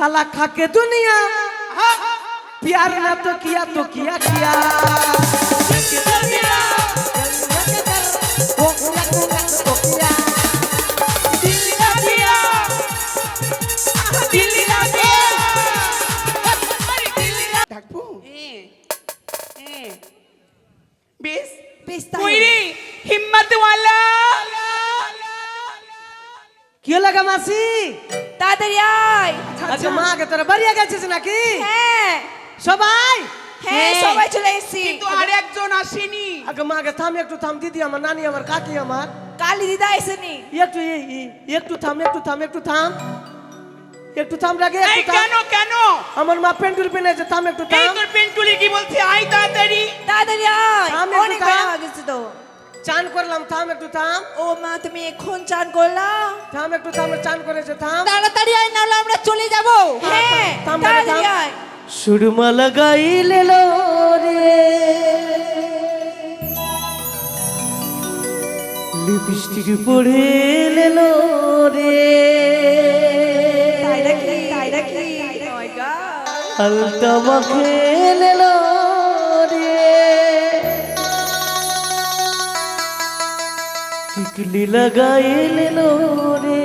साला खाके दुनिया प्यार ना तो किया किया हिम्मत वाला क्यों लगा मासी তাড়াতাড়ি আয় আচ্ছা মা কে তোরা বাড়ি গেছিস নাকি হ্যাঁ সবাই হ্যাঁ সবাই চলে এসেছি কিন্তু আরেকজন আসেনি আগে মা কে একটু থাম দিদি আমার নানি আমার কাকি আমার কালি দিদা এসেনি একটু থাম রাগে এই কেন কেন আমার মা পেন্টুল পেনেছে থাম একটু এই থাম তোর পেন্টুলি কি বলছে আয় তাড়াতাড়ি তাড়াতাড়ি আয় থাম একটু অনেক থাম। বেলা হয়ে গেছে তো চান করলাম থাম একটু থাম ও মা তুমি এখন চান করলা থাম একটু থাম চান করেছে থাম তাড়াতাড়ি আয় নাহলে আমরা চলে যাব হ্যাঁ থাম, তাড়াতাড়ি থাম। আয় সুরমা লাগাইলে লো রে লিপস্টিক পড়ে লেলো রে তাই নাকি ও মাই গড হালকা মাখে লেলো রে টিকলি লাগাই লেলো রে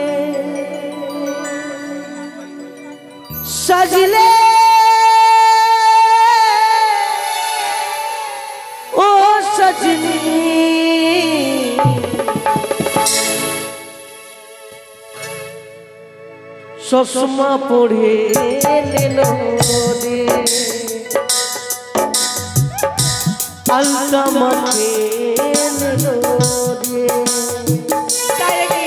সাজলে ও সজনী চশমা পড়ে লেলো রে আলতা মাখে লেলো রে তাই নাকি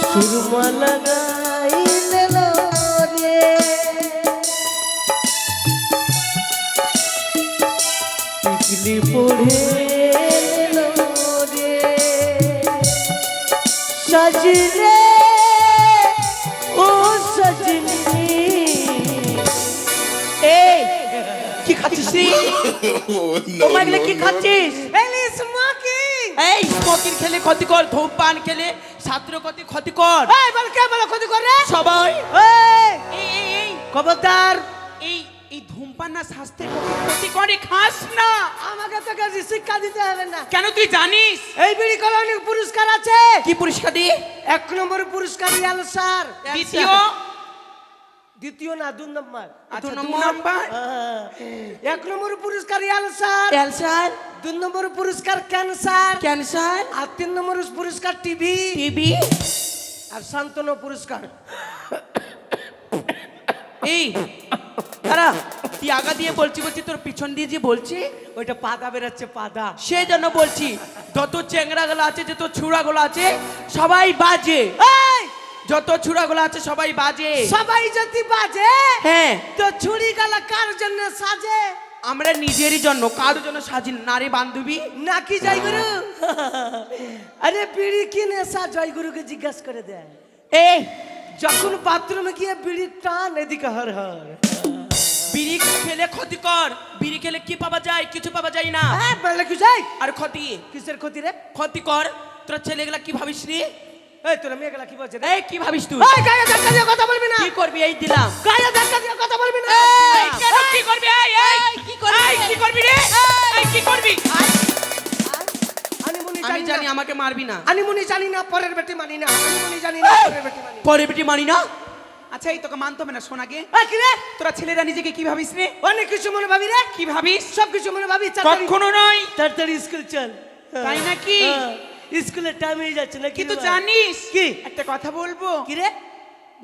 সুরমা লাগাই লেলো রে টিকলি পড়ে লেলো রে সাজলে ও সজনী এই কি খাচ্ছিস রে ও মাগলে কি খাচ্ছিস এলি স্মোকিং এই স্মোকিং খেলে ক্ষতিকর ধূমপান খেলে ছাত্র ক্ষতিকর এই বল কে বল ক্ষতি করে সবাই এই এই খবরদার এই এই ধূমপান না স্বাস্থ্যের পক্ষে ক্ষতি করে খাস না আমাকে তো কাছে শিক্ষা দিতে হবে না কেন তুই জানিস এই বিড়ি কলোনির পুরস্কার আছে কি পুরস্কার দি 1 নম্বর পুরস্কার ইয়াল স্যার দ্বিতীয় না 2 নম্বর আচ্ছা 2 নম্বর 1 নম্বর পুরস্কার ইয়াল স্যার ক্যান্সার 2 নম্বর পুরস্কার ক্যান্সার আর 3 নম্বর পুরস্কার টিভি আর শান্তনু পুরস্কার এই দাঁড়া তুই আগা দিয়ে বলছি তোর পিছন দিয়ে যে বলছি ওইটা পাদা বেরোচ্ছে পাদা সেই জন্য বলছি যত চেংড়াগুলো আছে যত ছুড়াগুলো আছে সবাই বাজে এই যত ছুড়াগুলো আছে সবাই বাজে সবাই যদি বাজে হ্যাঁ তো ছুরি গালা কার জন্য সাজে আমরা নিজেরই জন্য কারোর জন্য সাজি নারী বান্ধবী নাকি জয়গুরু আরে বিড়ি কি নেশা জয়গুরুকে জিজ্ঞাসা করে দেয় এই যখন বাথরুমে গিয়ে বিড়ি টান এদিকে হর হর বিড়ি খেলে ক্ষতিকর বিড়ি খেলে কি পাওয়া যায় কিছু পাওয়া যায় না হ্যাঁ বলে কি যাই আর ক্ষতি কিসের ক্ষতি রে ক্ষতিকর তোরা ছেলেগুলা কি ভাবিস রে এই তোরা মেয়েগুলা কি বলছে রে এই কি ভাবিস তুই এই গায়ে ধাক্কা দিয়ে কথা বলবি না কি করবি এই দিলাম গায়ে ধাক্কা দিয়ে কথা বলবি না এই কেন কি করবি এই কি করবি এই কি করবি রে এই কি করবি আমি জানি আমাকে মারবি না আনিমুনি জানি না পরের বেটি মানি না আনিমুনি জানি না পরের বেটি মানি না পরের বেটি মানি না আচ্ছা এই তোকে মানতে হবে না সোনাকে এই কি রে তোরা ছেলেরা নিজেকে কি ভাবিস রে অনেক কিছু মনে ভাবি রে কি ভাবিস সব কিছু মনে ভাবি কখনো নয় তাড়াতাড়ি স্কুল চল তাই নাকি স্কুলের টাইম হয়ে যাচ্ছে না কিন্তু জানিস কি একটা কথা বলবো কি রে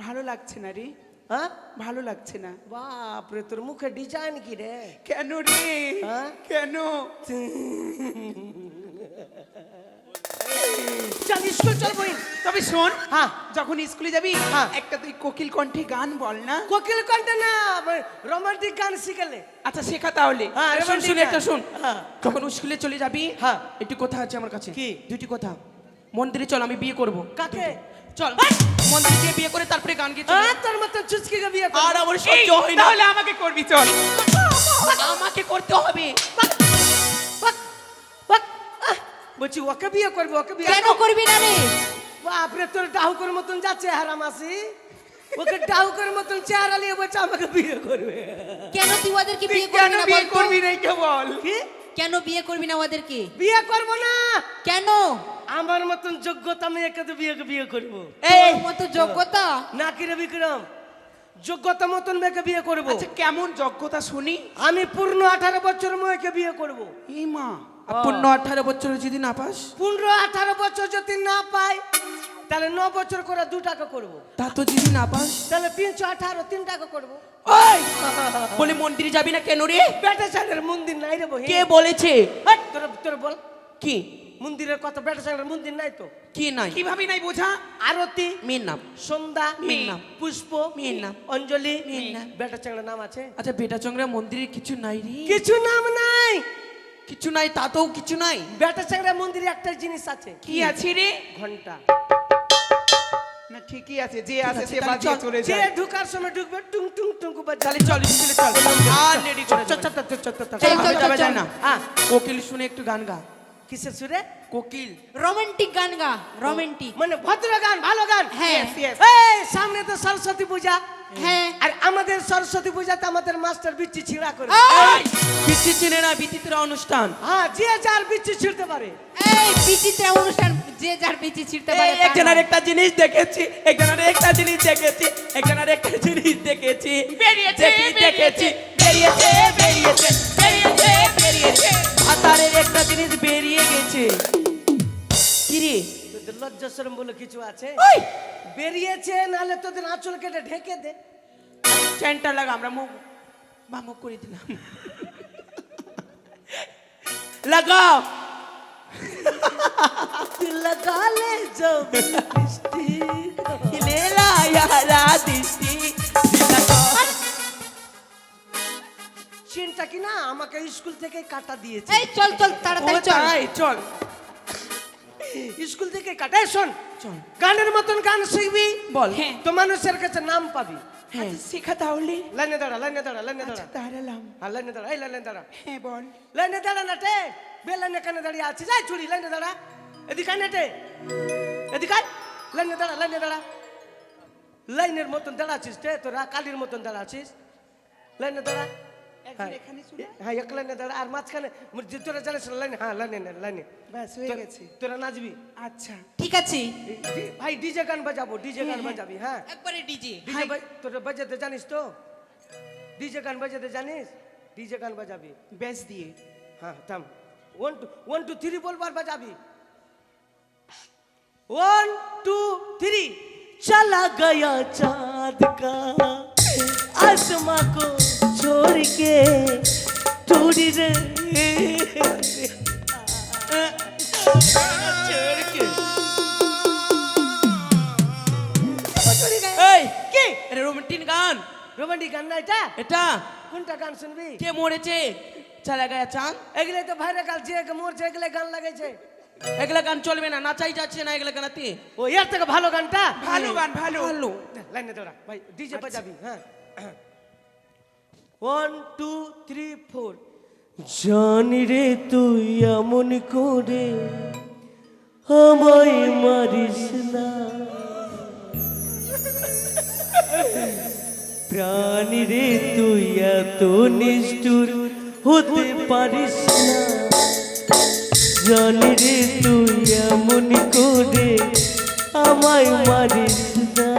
ভালো লাগছে না রে হ্যাঁ ভালো লাগছে না বাপ রে তোর মুখে ডিজাইন কি রে কেন রে হ্যাঁ? কেন চল স্কুল চল বই তবে শোন হ্যাঁ যখন স্কুলে যাবি হ্যাঁ। একটা তুই কোকিল কণ্ঠে গান বল না কোকিল কণ্ঠে না রোমান্টিক গান শিখালে আচ্ছা শেখা তাহলে হ্যাঁ, শুন romantic শুন গান। একটা শুন হ্যাঁ। যখন স্কুলে চলে যাবি হ্যাঁ। একটু কথা আছে আমার কাছে কি? দুটি কথা মন্দিরে চল আমি বিয়ে করব কাকে চল মন্দিরে গিয়ে বিয়ে করে তারপরে গান গিয়ে চল তোর মতন চুচকিকে বিয়ে কর আর আমার সহ্য হয় না তাহলে আমাকে করবি চল আমাকে করতে হবে বলছি ওকে বিয়ে করবি ওকে বিয়ে কেন করবি না রে বাপ রে তোর ডাহুকর মতন যাচ্ছে হারামাসি ওকে ডাউকের মতন চেহারা নিয়ে বলছে আমাকে বিয়ে করবে। কেন তুই ওদেরকে তুই বিয়ে কেন করবি না বিয়ে বলতো? করবি না কে বল? কি কেন বিয়ে করবি না ওদেরকে? বিয়ে করব না? কেন? আমার মতন যোগ্যতা মেয়েকে তো বিয়ে করব। এই মতো যোগ্যতা? না কি রে বিক্রম, যোগ্যতা মতন মেয়েকে বিয়ে করব। আচ্ছা কেমন যোগ্যতা শুনি? আমি পূর্ণ 18 বছর মেয়েকে বিয়ে করব। এই মা, পূর্ণ 18 বছর যদি না পাস? পূর্ণ 18 বছর যদি না পাই তাহলে 9 বছর করে 2 টাকা করব। তা তো যদি না পাস তাহলে 318 3 টাকা করব। ওই বলে মন্দিরে যাবি না কেন রে? বেটা ছেলের মন্দির নাই রে বহি। কে বলেছে? হাট, তোর বল কি মন্দিরের কথা, বেটা ছেলের মন্দির নাই তো? কি নাই? কিভাবে নাই বোঝা? আরতি মেয়ের নাম। সন্ধ্যা মেয়ের নাম। পুষ্প মেয়ের নাম। অঞ্জলি মেয়ের নাম। বেটা ছেলের নাম আছে? আচ্ছা বেটা চংরা মন্দিরে কিছু নাই রে? কিছু নাম নাই। কিছু নাই, তাতেও কিছু নাই। বেটা ছেলের মন্দিরে একটা জিনিস আছে। কি আছে রে? ঘন্টা। না ঠিকই আছে, যে আছে সে তাহলে বাজিয়ে চল, চলে যে যায়। ঢুকার সময় ঢুকবে টুং টুং টুং বাজে। তাহলে চল স্কুলে চল। আর রেডি করে চল, দে। চল, চল, চল, চল, চল, চল। চল, চল, যাবে চল। যায় না। হ্যাঁ, কোকিল শুনে একটু গান গা। কিসের সুরে? কোকিল রোমান্টিক গান গা, রোমান্টিক। মানে ভদ্র গান, ভালো গান। হ্যাঁ। Yes, yes. এই সামনে তো সরস্বতী পূজা। হ্যাঁ। আর আমাদের সরস্বতী পূজাতে আমাদের মাস্টার বিচ্ছি ছিঁড়া করে। এই, বিচিত্রা চেনে না, বিচিত্রা অনুষ্ঠান। হ্যাঁ, যে যার বিচ্ছি ছিঁড়তে পারে। এই বিচিত্রা অনুষ্ঠান, যে যার বিচি ছিড়তে পারে। তা একজনের নয়। একটা জিনিস দেখেছি, একজনের একটা জিনিস দেখেছি, একজনের একটা জিনিস দেখেছি। বেরিয়েছে, দেখেছি, বেরিয়েছে, বেরিয়েছে, বেরিয়েছে, বেরিয়েছে। আতারের একটা জিনিস বেরিয়ে গেছে। কি রে? তোদের লজ্জা শরম বলে কিছু আছে? ওই বেরিয়েছে, নাহলে তোদের আঁচল কেটে ঢেকে দে। চেনটা লাগা, আমরা মুখ বামুখ করে দিলাম। লাগাও। লাগালে জব বৃষ্টি লেলা ইয়ারা দিস্তি। চিনটা কি না আমাকে স্কুল থেকে কাটা দিয়েছে। এই চল চল তাড়াতাড়ি চল। কোথায়? চল স্কুল থেকে কাটা। এই শোন, চল। গানের মতন গান শিখবি, বল। হ্যাঁ। তো মানুষের কাছে নাম পাবি। হ্যাঁ শেখা তাহলে। লাইনে দাঁড়া, লাইনে দাঁড়া, লাইনে দাঁড়া। দাঁড়ালাম। হ্যাঁ, লাইনে দাঁড়া, এই লাইনে দাঁড়া। হ্যাঁ বল। লাইনে দাঁড়া না টে, বে লাইনে কানে দাঁড়িয়ে আছিস। যাই চুরি, লাইনে দাঁড়া। এদিকে আয় না টে, এদিকে আয়। লাইনে দাঁড়া, লাইনে দাঁড়া। লাইনের মতন দাঁড়া আছিস টে, তোরা কালির মতন দাঁড়া আছিস। লাইনে দাঁড়া। হ্যাঁ, হ্যাঁ, এক লাইনে দাঁড়া। আর মাঝখানে তোরা জানিস না লাইনে, হ্যাঁ লাইনে লাইনে। ব্যাস হয়ে গেছে। তোরা নাচবি। আচ্ছা ঠিক আছে। ভাই ডিজে গান বাজাবো, ডিজে গান বাজাবি। হ্যাঁ, একবারে ডিজে। ডিজে তোরা বাজাতে জানিস তো? ডিজে গান বাজাতে জানিস? ডিজে গান বাজাবি। বেশ দিয়ে। हाँ थम 1 2 3 बोल बार बजाबी 1 2 3 चला गया चांद का आसमां को छोड़ के टूटी रे छोड़ के এই কি এটা রোমান্টিক গান। রোমান্টিক গান না এটা? এটা কোনটা গান শুনবি? কে মরেছে? চলা গয়া চাঁদ। এগুলো তো ভাইরা গাল যে মোরছে এগুলো গান লাগাইছে। এগুলা গান চলবে না, নাচাই যাচ্ছে না এগুলা গানাতে। ও এর থেকে ভালো গানটা? ভালো গান, ভালো ভালো। লাইনে দাঁড়া ভাই, ডিজে বাজাবি। হ্যাঁ 1 2 3 4 জানি রে তুই এমন করে আমায় মারিস না প্রাণী রে তুই এত নিষ্ঠুর হতে পারিস না জানি রে তুই এমন করে আমায় মারিস না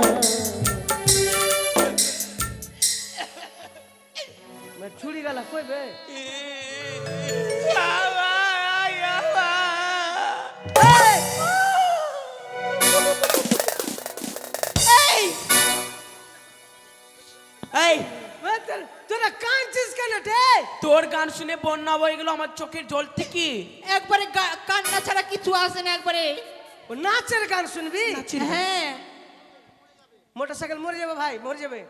ছুরি গেলা কই বে এই তোরা কাঁদছিস কেন রে? তোর গান শুনে বন্যা বয়ে গেল আমার চোখের জল থেকে। একবারে কান্না ছাড়া কিছু আসে না একবারে। ও নাচের গান শুনবি? হ্যাঁ মোটরসাইকেল মরে যাবে ভাই, মরে যাবে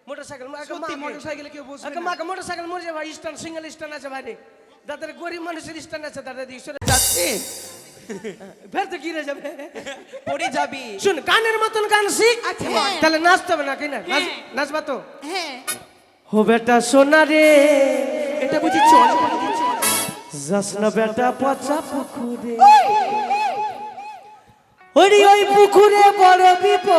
মোটরসাইকেল। সত্যি মোটরসাইকেলে কেউ বসবে না। মাকে মোটরসাইকেল মরে যাবে ভাই, স্ট্যান্ড সিঙ্গেল স্ট্যান্ড আছে ভাই রে, যাদের গরিব মানুষের স্ট্যান্ড আছে তাদের দিকে সরে যাচ্ছে ফের তো গিরে যাবে। পড়ে যাবি। শুন গানের মতন গান শিখ, আচ্ছা, তাহলে নাচতে হবে না কি না? নাচবা তো? হ্যাঁ हो बेटा सोना रे এটা বুঝি চল। जसना बेटा पचा पुकुरे ओरी ओई पुकुरे बड़ बिपद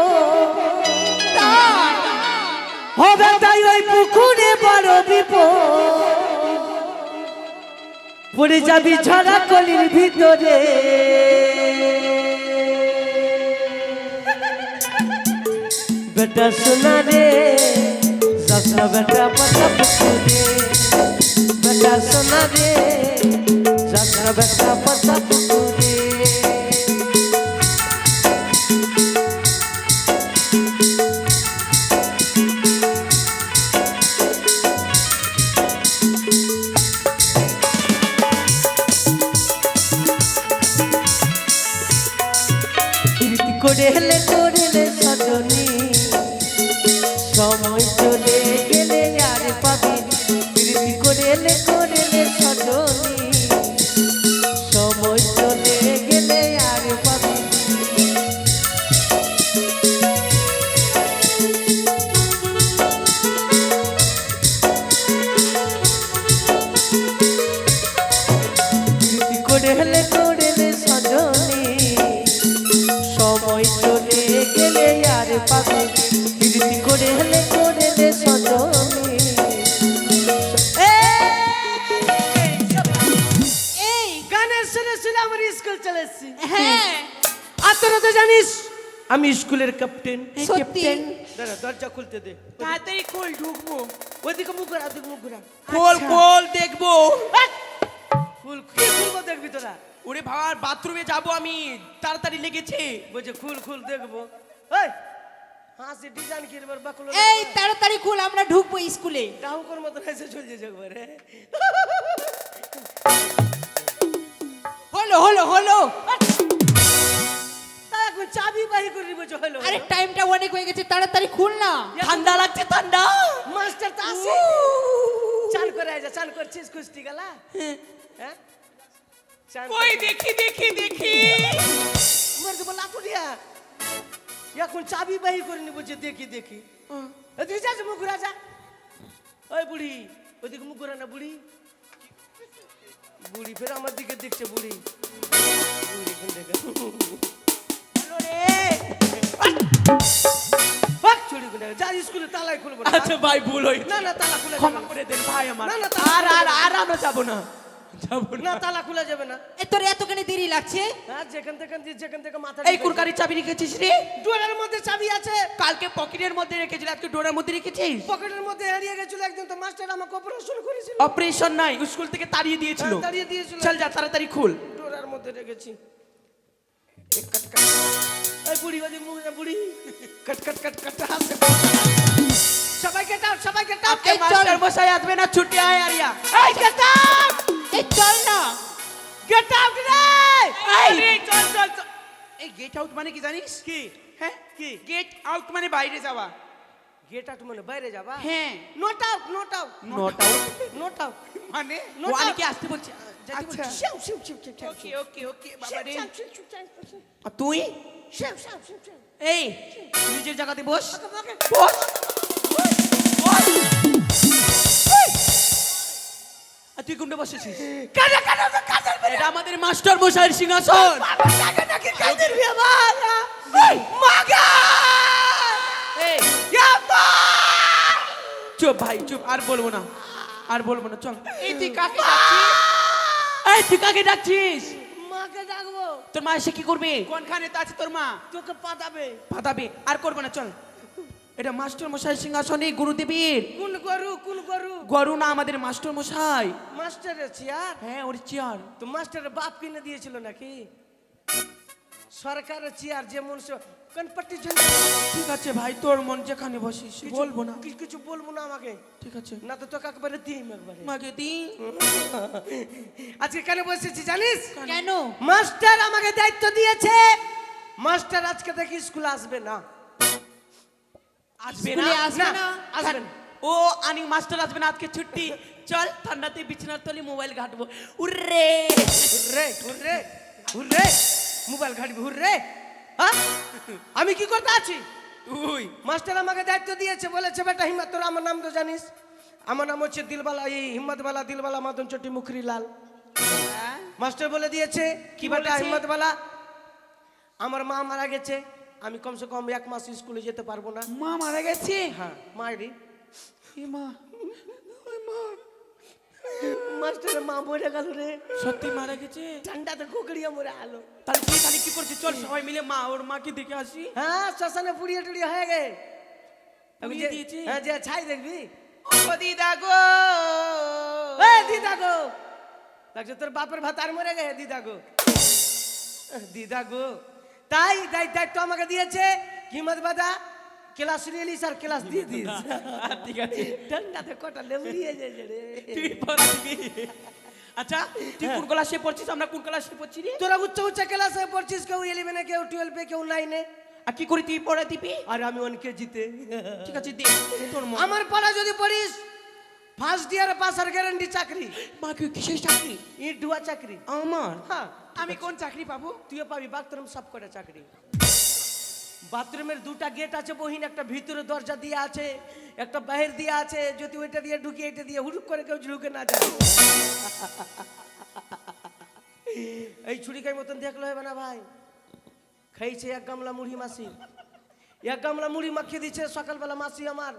হবে তাই ওই পুকুরে বড় বিপদ, পড়ে যাবি ঝরা কলির ভিতরে। বেটা সোনা রে যাসনা বেটা পাতা পুকুরে, বেটা সোনা রে যাসনা বেটা পাতা পুকুরে। করেলে করেলে সজনী সময় চলে গেলে আর পাবি, প্রীতি করেলে করেলে সজনী সময় চলে গেলে আর পাবি। প্রীতি করেলে করেলে সজনী সময় চলে গেলে আর পাবি, প্রীতি করে হলে করলে সজনী। এই গানের শুনে শুনে আমার স্কুল চলে এসেছি। হ্যাঁ আর তোরা তো জানিস আমি স্কুলের ক্যাপ্টেন। সত্যি দাঁড়া দরজা খুলতে দে। তাড়াতাড়ি খোল, ঢুকবো। ওইদিকে মুখ ঘোরা, ওইদিকে মুখ ঘোরা। খোল খোল, দেখবো। খুল কি খুলবো দেখবি তোরা? ওরে ভাই, বাথরুমে যাবো আমি, তাড়াতাড়ি লেগেছে। বলছে খুল খুল দেখবো। এই হাসি ডিজাইন কি রে বাকুল। এই তাড়াতাড়ি খুল, আমরা ঢুকবো স্কুলে। ডাউকর মতো এসে চলে যাচ্ছে একবারে। হলো হলো হলো, তা এখন চাবি বাহি করে দিবো হলো। আরে টাইমটা অনেক হয়ে গেছে, তাড়াতাড়ি খুল না। ঠান্ডা লাগছে, ঠান্ডা। মাস্টার তো আসে। চান করে আয় যা, চান করছিস কুস্তি গেলা? হ্যাঁ চান ওই দেখি দেখি দেখি। মর দেবো লাপুরিয়া। এখন চাবি বাহি করে নিবো যে দেখি দেখি। এদিকে যা, মুখ ঘুরা যা। ওই বুড়ি ওইদিকে মুখ ঘুরা না। বুড়ি বুড়ি ফের আমার দিকে দেখছে। বুড়ি বুড়ি কোন দেখে চুরি করে যা, স্কুলে তালাই খুলবো না। আচ্ছা ভাই, ভুল হয়েছে। না না তালা খুলে ক্ষমা করে দেন ভাই আমার। না, না, আর আর আর আমরা যাবো না, যাবো না না। তালা খুলে যাবে না। এ তোর এতখানি দেরি লাগছে? হ্যাঁ যেখান থেকে মাথা এই কুরকারি চাবি রেখেছিস রে? ডোরের মধ্যে চাবি আছে। কালকে পকেটের মধ্যে রেখেছিস, আজকে ডোরের মধ্যে রেখেছিস? পকেটের মধ্যে হারিয়ে গেছিল। একদিন তো মাস্টার আমাকে অপারেশন করেছিল। অপারেশন নাই, স্কুল থেকে তাড়িয়ে দিয়েছিল। হ্যাঁ, তাড়িয়ে দিয়েছিল। চল যা, তাড়াতাড়ি খুল। ডোরের মধ্যে রেখেছি। কাট কাট এই বুড়ি বাজি মুখ না বুড়ি। কাট কাট কাট কাট হাসে। সবাই গেট আউট, সবাই গেট আউট। আজকে মাস্টার মশাই আসবে না, ছুটি আয় আরিয়া। এই গেট আউট, এই চল না। গেট আউট রে। এই চল চল চল। এই গেট আউট মানে কি জানিস? কি হ্যাঁ, কি গেট আউট মানে বাইরে যাওয়া। গেট আউট মানে বাইরে যাবা? হ্যাঁ। Note out, note out, not out not out মানে Not out. অনেকে আসতে বলছে। যাতে আচ্ছা। বলছি শিউ শিউ শিউ শিউ শিউ ওকে ওকে ওকে বাবা রে। শিউ শিউ শিউ আর তুই শিউ শিউ শিউ শিউ। এই নিজের জায়গাতে বস, আমাকে বস বস। আর তুই কোনটা বসেছিস? কাটা কাটা কাটা। এটা আমাদের মাস্টার মশাইয়ের সিংহাসন। টাকা নাকি কাদের বিয়ে বাবা। মাগা এই ইয়াবা। চুপ ভাই চুপ, আর বলবো না, আর বলবো না, চল। এই তুই কাকে ডাকছিস? এই তুই কাকে ডাকছিস? মাকে ডাকবো। তোর মা এসে কি করবে? কোনখানে আছে তোর মা? তোকে পাঠাবে। পাতাবে। আর করবো না, চল। এটা মাস্টার মশাই সিংহাসনে গুরুদেবের। কোন গরু, কোন গরু? গরু না, আমাদের মাস্টার মশাই। মাস্টারের চেয়ার? হ্যাঁ, ওর চেয়ার। তো মাস্টারের বাপ কিনে দিয়েছিল নাকি? সরকারের চেয়ার যেমন কনপট্টি ঝুল। ঠিক আছে ভাই, তোর মন যেখানে বসিস, বলবো না। কিছু বলবো না আমাকে। ঠিক আছে, না তো তোকে একবারে দিই একবারে। মাকে দি। আজকে কেন বসেছি জানিস? কেন? মাস্টার আমাকে দায়িত্ব দিয়েছে। মাস্টার আজকে থেকে স্কুলে আসবে না। আসবে স্কুলে আসবে না? আসবে না। ও আনি মাস্টার আসবে না, আজকে ছুটি। চল ঠান্ডাতে বিছানার তলে মোবাইল ঘাটবো। Hurray hurray hurray hurray mobile ঘাটবি হুররে। হ্যাঁ আমি কি করতে আছি? তুই মাস্টার আমাকে দায়িত্ব দিয়েছে, বলেছে বেটা হিম্মত, তোর আমার নাম তো জানিস। আমার নাম হচ্ছে দিলবালা, এই হিম্মতবালা দিলবালা মদন চটি মুখরি লাল। মাস্টার বলে দিয়েছে কি বেটা বলেছে? হিম্মতবালা, আমার মা মারা গেছে, আমি কমসে কম 1 মাস স্কুলে যেতে পারবো না। মা মারা গেছে? হ্যাঁ মায়েরি মাস্টারের মা মরে গেল রে, সত্যি মারা গেছে? ঠান্ডাতে কুকড়িয়ে মরে আলো। তাহলে কি করছি, চল সবাই মিলে মা ওর মাকে দেখে আসি। হ্যাঁ, শ্মশানে পুড়িয়ে টুড়িয়ে হয়ে গে। পুড়িয়ে দিয়েছে? হ্যাঁ, যে ছাই দেখবি। ও দিদা গো, এ দিদা গো, লাগছে তোর বাপের ভাতার মরে গে দিদা গো। দিদা গো, তাই দায়িত্ব আমাকে দিয়েছে কিমত বাদা ক্লাস নিয়ে নিস আর ক্লাস দিয়ে দিস। ঠিক আছে, ঠান্ডাতে কটা লেবড়িয়ে যায় রে। তুই পড়া দিবি। আচ্ছা, তুই কোন ক্লাসে পড়ছিস, আমরা কোন ক্লাসে পড়ছি রে? তোরা উচ্চ উচ্চ ক্লাসে পড়ছিস, কেউ 11 কেউ 12 কেউ 9। আর কি করে তুই পড়া দিবি? আর আমি 1 কেজিতে। ঠিক আছে, দে তোর মা। আমার পড়া যদি পড়িস ফার্স্ট ইয়ারে পাসার গ্যারান্টি চাকরি। মা কি কিসের চাকরি? ইট ধোয়া চাকরি আমার। হ্যাঁ, আমি কোন চাকরি পাবো? তুইও পাবি, বাথরুম সব করে চাকরি। বাথরুমের 2টা গেট আছে বহিন, একটা ভিতরে দরজা দিয়ে আছে, একটা বাহির দিয়ে আছে। যদি ওইটা দিয়ে ঢুকি এটা দিয়ে হুড়ুক করে কেউ ঢুকে না যায়। এই ছুরিকাই মতন দেখলে হবে না ভাই। খাইছে 1 গামলা মুড়ি মাসি, 1 গামলা মুড়ি মাখিয়ে দিচ্ছে সকালবেলা মাসি আমার।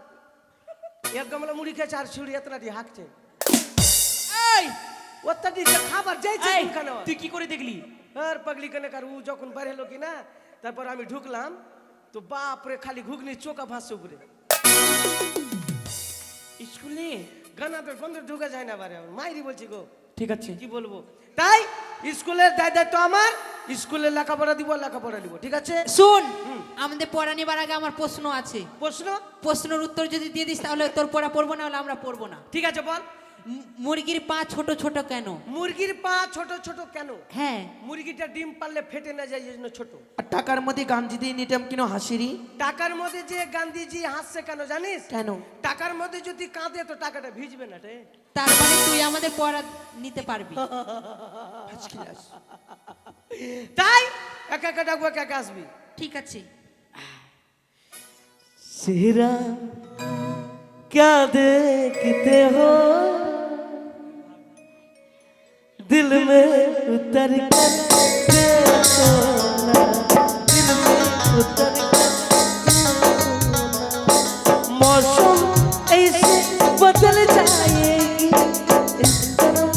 1 গামলা মুড়ি খেয়েছে আর ছুরি এতনাটি হাঁকছে। এই ওত্তাটি খাবার যাইছে এই, খানা। তুই কি করে দেখলি? আর পাগলি কানে কার ও যখন বাইরে এলো কি না, তারপর আমি ঢুকলাম তো বাপরে খালি ঘুগনি চোকা ভাসছে উপরে। স্কুলে গানাতে বন্ধু ঢুকে যায় না বারে, মাইরি বলছি গো। ঠিক আছে, কি বলবো, তাই স্কুলের দায়িত্ব আমার, স্কুলে লেখাপড়া দিব, ঠিক আছে? শুন, আমাদের পড়া নেবার আগে আমার প্রশ্ন আছে। প্রশ্ন? প্রশ্নের উত্তর যদি দিয়ে দিস তাহলে তোর পড়া পড়বো না, হলে আমরা পড়বো না। ঠিক আছে বল। মুরগির পা ছোট ছোট কেন? মুরগির পা ছোট ছোট কেন? হ্যাঁ, মুরগিটা ডিম পারলে ফেটে না যায়, এই জন্য ছোট। আর টাকার মধ্যে গান্ধী দিয়ে নিতাম কেন হাসিরি? টাকার মধ্যে যে গান্ধীজি হাসছে কেন জানিস? কেন? টাকার মধ্যে যদি কাঁদে তো টাকাটা ভিজবে না রে। তার মানে তুই আমাদের পড়া নিতে পারবি। তাই একা একা ডাকবো, একা একা আসবি। ঠিক আছে। सेहरा क्या देखते हो, दिल में उतर कर देखो ना, दिल में उतर कर मौसम ऐसे बदल जाएगी इस तरफ।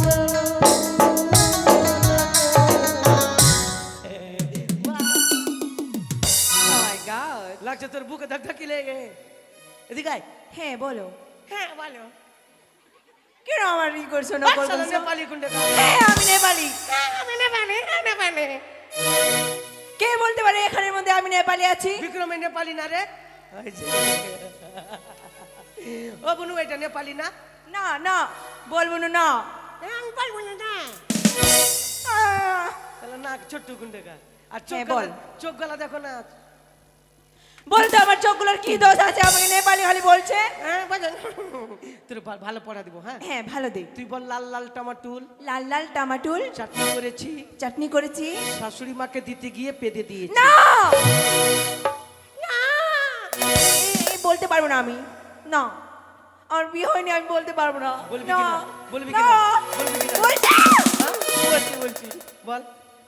লাগছে তোর বুকে ধাক ধাকি লেগে। এদিকে আয়। হ্যাঁ বলো। হ্যাঁ বলো। কেন আমার ই করছো না করছো? নেপালি কুন্ডে হ্যাঁ আমি নেপালি। আমি নেপালি, নেপালি। কে বলতে পারে এখানের মধ্যে আমি নেপালি আছি? বিক্রমে নেপালি না রে? ও বুনু এটা নেপালি না? না না বলবো না। না আমি বলবো না। তাহলে না ছোট্ট কুন্ডে কা। আর চোখ বল। চোখ গলা দেখো না। বলতে আমার চোখগুলোর কি দোষ আছে? আমাকে নেপালি খালি বলছে। হ্যাঁ বাজান, তোর ভালো পড়া দিব। হ্যাঁ হ্যাঁ ভালো দে। তুই বল লাল লাল টমাটুল লাল লাল টমাটুল চাটনি করেছি, চাটনি করেছি। শাশুড়ি মাকে দিতে গিয়ে পেদে দিয়েছি। না এই বলতে পারবো না আমি। না আমার বিয়ে হয়নি, আমি বলতে পারবো না। বলবি না। কি না? বলবি কি না। না? বলবি কি না? বলছি। হ্যাঁ? বলছি বল।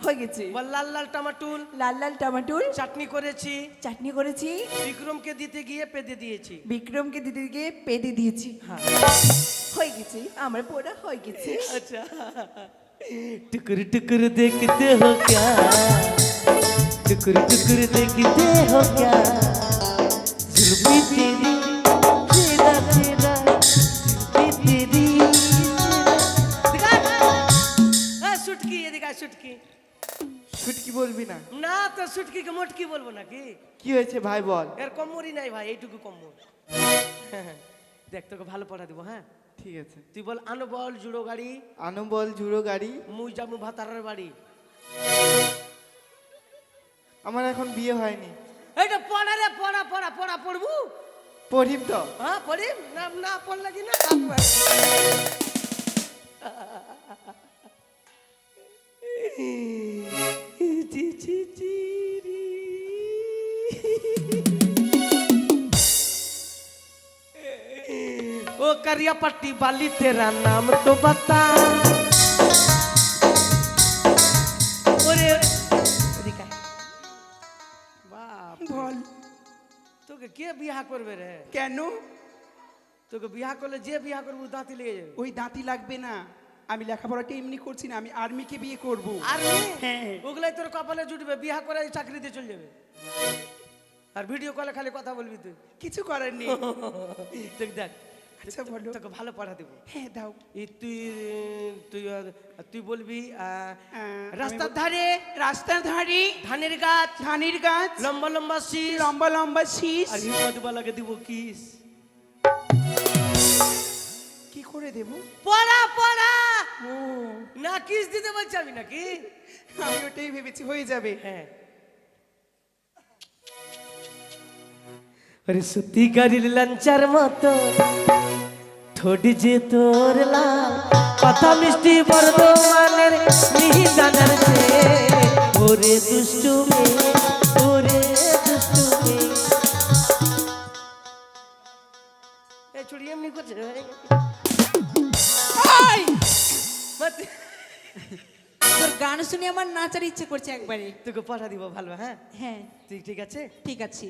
হয়ে গেছে। বল লাল লাল টমাটুল লাল লাল টমাটুল চাটনি করেছি, চাটনি করেছি, বিক্রমকে দিতে গিয়ে পেদে দিয়েছি। বিক্রমকে দিতে গিয়ে পেদে দিয়েছি। হ্যাঁ হয়ে গেছে, আমার পড়া হয়ে গেছে। अच्छा टुकुर टुकुर देखते हो क्या, टुकुर टुकुर देखते हो क्या, जुल्फी तेरी तेरा तेरा जुल्फी तेरी दिखा सुटकी, ये दिखा सुटकी। ছুটকি বলবি না? না তো সুটকি কে মোটকি বলবো নাকি? কি হয়েছে ভাই বল। এর কম্মরই নাই ভাই, এইটুকু কম্মর। দেখ তোকে ভালো পড়া দিব। হ্যাঁ ঠিক আছে। তুই বল আনো বল জুড়ো গাড়ি, আনো বল জুড়ো গাড়ি, মুই যাবো ভাতারের বাড়ি। আমার এখন বিয়ে হয়নি। এইটা পড়া রে, পড়া পড়া পড়া পড়বু। পড়িম তো। হ্যাঁ পড়িম না, না পড়লে কি না। ओ करिया पट्टी वाली तेरा नाम तो बता। ओरे এদিকে আয়। বাপ বল তোকে কে বিয়া করবে রে? কেন? তোকে বিয়া করলে যে বিয়া করবো দাঁতি লেগে যাবে। ওই দাঁতি লাগবে না, আমি লেখাপড়াটা এমনি করছি না, আমি আর্মিকে বিয়ে করব। আর হ্যাঁ। ওগুলাই তোর কপালে জুটবে, বিয়া করে চাকরিতে চলে যাবে। আর ভিডিও কলে খালি কথা বলবি তুই। কিছু করার নেই। দেখ দেখ, আচ্ছা বলো। তোকে ভালো পড়া দেবো। হ্যাঁ দাও। এই তুই তুই তুই বলবি রাস্তার রাস্তার ধারে ধানের গাছ, ধানের গাছ, লম্বা লম্বা শীষ, লম্বা লম্বা শীষ। আর হিম্মতওয়ালাকে দিব কিস। কি করে দেব? পড়া পড়া ও, না, কিস দিতে বলছি আমি নাকি? আমি ওটাই ভেবেছি হয়ে যাবে। হ্যাঁ। আরে সত্যিকারের লাঞ্চার মতো ঠোঁট যে তোর লাল, কথা মিষ্টি বর্ধমানের মিহিদানার চেয়ে। ওরে দুষ্টু মেয়ে, ওরে দুষ্টু মেয়ে। এই চুড়ি এমনি করছে তোর গান শুনে আমার নাচার ইচ্ছে করছে একবারে। তোকে পাঠা দিব ভালো। হ্যাঁ হ্যাঁ তুই ঠিক আছে। ঠিক আছে।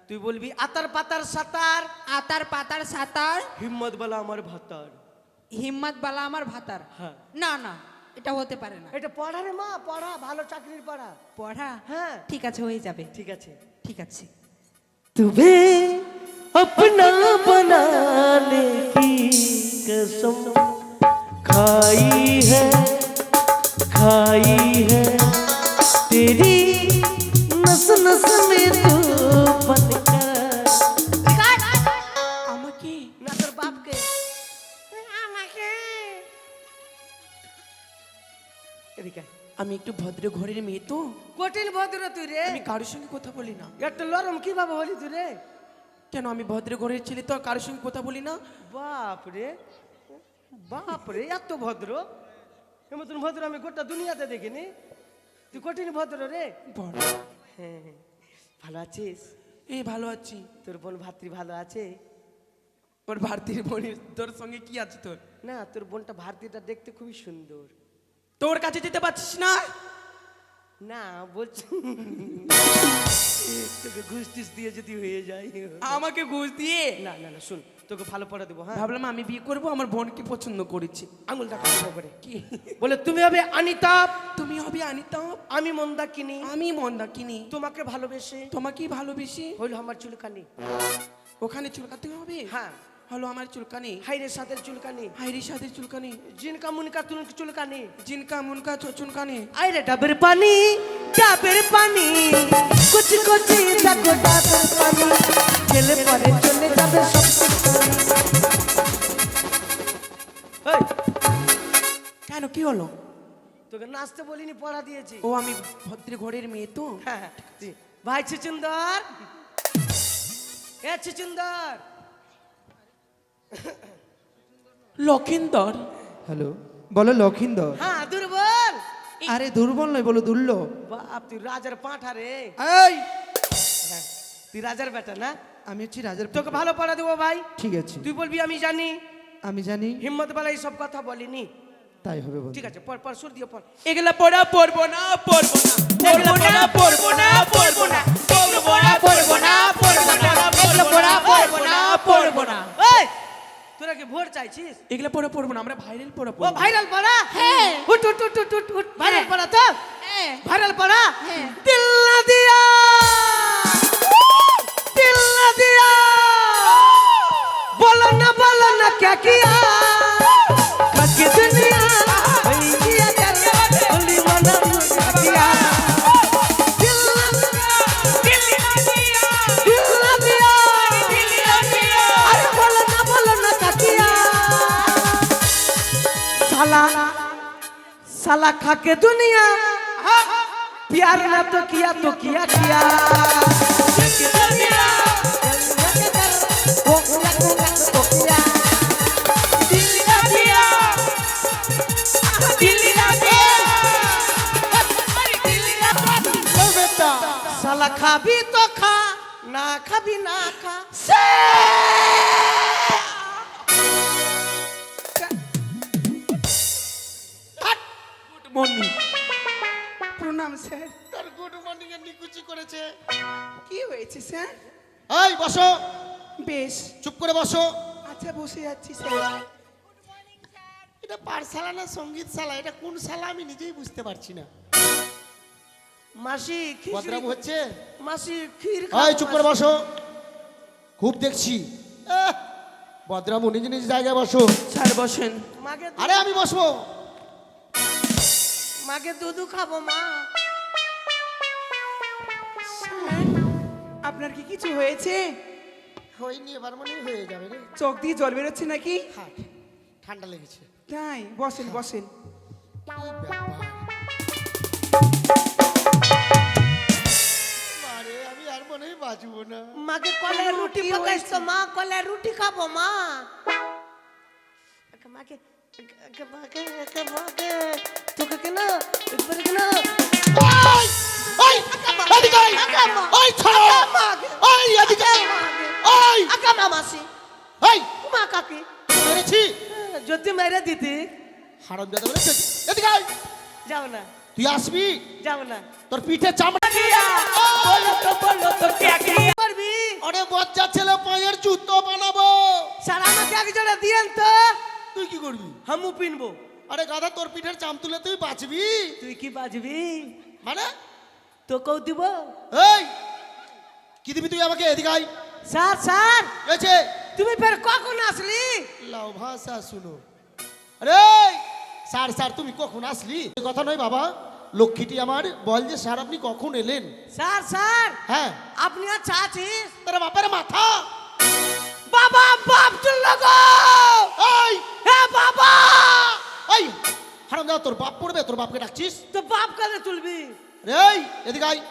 তুই বলবি আতার পাতার সাতার, আতার পাতার সাতার, হিম্মত বলা আমার ভাতার। হিম্মত বালা আমার ভাতার। হ্যাঁ। না না, এটা হতে পারে না। এটা পড়া রে মা, পড়া, ভালো চাকরির পড়া। পড়া? হ্যাঁ ঠিক আছে, হয়ে যাবে। ঠিক আছে। ঠিক আছে। तुम्हें अपना बनाने की कसम खाई है तेरी नस नस में तू बनकर। আমাকে? না তোর বাপকে। আমাকে এদিকে আয়। আমি একটু ভদ্র ঘরের মেয়ে তো, কঠিন ভদ্র তুই রে। আমি কারোর সঙ্গে কথা বলি না। একটা লরম কিভাবে হলি তুই রে? কেন, আমি ভদ্র ঘরের ছেলে তো, কারোর সঙ্গে কথা বলি না। বাপ রে, বাপ রে, এত ভদ্র। এমন ভদ্র আমি গোটা দুনিয়াতে দেখিনি। তুই কঠিন ভদ্র রে। বল। হ্যাঁ, হ্যাঁ। ভালো আছিস? এই ভালো আছি। তোর বোন ভাতৃ ভালো আছে? ওর ভারতীয় বোনের তোর সঙ্গে কি আছে তোর? না, তোর বোনটা ভারতীয়টা দেখতে খুবই সুন্দর। তোর কাছে যেতে পারছিস না? না বলছি তোকে ঘুষ টুস দিয়ে যদি হয়ে যায়। আমাকে ঘুষ দিয়ে? না না না, শুন, তোকে ভালো পড়া দেবো। হ্যাঁ, ভাবলাম আমি বিয়ে করব, আমার বোনকে পছন্দ করেছি। আঙুল দেখা করে কি বলে, তুমি হবে অনিতাভ, তুমি হবে অনিতা, আমি মন্দাকিনী। আমি মন্দাকিনী। তোমাকে ভালোবেসে তোমাকেই ভালোবেসে হইল আমার চুলকানি। ওখানে চুলকাতে হবে? হ্যাঁ। হলো আমার চুলকানি, হাইরে সাদের চুলকানি, হাইরি সাদের চুলকানি, জিনকা মুনকা চুলকানি, জিনকা মুনকা চুলকানি। আইরে ডাবের পানি, ডাবের পানি, কুচ কুচ দেখো ডাবের পানি, ছেলে পরে চলে যাবে সব। এই, কেন, কি হলো? তোকে নাচতে বলিনি, পড়া দিয়েছি। ও, আমি ভদ্র ঘরের মেয়ে তো। হ্যাঁ, হ্যাঁ, জি। ভাই চিচুন্দর, এ চিচুন্দর। লক্ষিন্দর। হ্যালো, বলো লক্ষিন্দর। হ্যাঁ, দুর্বল। আরে দুর্বল নয়, বলো দুর্ল। বাপ, তুই রাজার পাঁঠা রে। এই, হ্যাঁ, তুই রাজার বেটা না? আমি হচ্ছি রাজার। তোকে ভালো পড়া দেবো ভাই। ঠিক আছে, তুই বলবি আমি জানি। আমি জানি। হিম্মত বেলা এইসব কথা বলিনি। তাই হবে বন্ধু। ঠিক আছে, পড় পড়, সুর দিয়ে পড়। এগুলা পড়া পড়বো না, পড়বো না, এগুলা পড়া পড়বো না, পড়বো না, পড়বো না, পড়বো না, পড়বো না, এগুলা পড়া পড়বো না, পড়বো না। এই, তোরা কি ভোট চাইছিস? এগুলা পড়া পড়বো না, আমরা ভাইরাল পড়া ও পড়বো। ভাইরাল পড়া? হ্যাঁ। উঠ উঠ উঠ উঠ উঠ উঠ, ভাইরাল পড়া তো? হ্যাঁ। ভাইরাল পড়া? হ্যাঁ। দিল না দিয়া, দিল না দিয়া, বলো না क्या किया, কাকে দুনিয়া এই কিয়া कर বলি মনা কিয়া, দিল না দিয়া, দিল না দিয়া, দিল না দিয়া, দিল না দিয়া, আরে বলো না क्या किया, साला साला खा के दुनिया प्यार ना तो किया किया साला खाबी तो खा, ना खाबी ना खा। Good morning. প্রণাম স্যার। তার গুড মর্নিং এর নিকুচি করেছে। কি হয়েছে স্যার? এই বসো, বেশ, চুপ করে বসো। আচ্ছা বসে যাচ্ছি স্যার। এটা পাঠশালা না সঙ্গীত শালা, এটা কোন শালা আমি নিজেই বুঝতে পারছি না। মাসি খিচুড়ি বদরাম হচ্ছে। মাসি ক্ষীর এই চুপ করে বসো, খুব দেখছি। বদরাম নিজ নিজ জায়গায় বসো। স্যার বসেন। মাগে আরে আমি বসবো। মাগে দুধু খাবো মা। আপনার কি কিছু হয়েছে? হয়নি, এবার মনে হয় হয়ে যাবে রে। চোখ দিয়ে জল বেরোচ্ছে নাকি? হ্যাঁ, ঠান্ডা লেগেছে। তাই বসেন বসেন। মারে আমি আর মনে হয় বাঁচবো না। মাকে কলের রুটি পকাইছ তো মা, কলের রুটি খাবো মা। মাকে মাকে মাকে তোকে কেন একবার কেন ওই এদিকে আয়। ওই ছাড়ো। ওই এদিকে আয়। ওই আকা মামাসি ওই মা কাকে মেরেছি। যদি মেরে দিতি হারামজাদা বলেছে এদিকে আয়। যাও না, তুই আসবি, যাও না। তোর পিঠে চামড়া বলো তো কে কিয়া? করবি ওরে বাচ্চা ছেলে পায়ের জুতো বানাবো। সারা আমাকে এক জোড়া দিয়েন তো, তুই কি করবি? হামু পিনবো। আরে গাধা, তোর পিঠের চাম তুলে তুই বাঁচবি তুই কি বাজবি? মানে? তোকেও দিব। এই কি দিবি তুই আমাকে? এদিকে আয়। স্যার স্যার গেছে তুমি ফের কখন আসলি? লাও ভাষা শুনো। আরে স্যার স্যার তুমি কখন আসলি? এ কথা নয় বাবা, লক্ষ্মীটি আমার বল যে স্যার আপনি কখন এলেন? স্যার স্যার হ্যাঁ, আপনি আচ্ছা আছিস? তোর বাপের মাথা। বাবা বাপ চললো গো। এই হে বাবা, এই হারামজাদা, তোর বাপ পড়বে, তোর বাপকে ডাকছিস? তো বাপ কালে তুলবি? এই এদিকে আয়।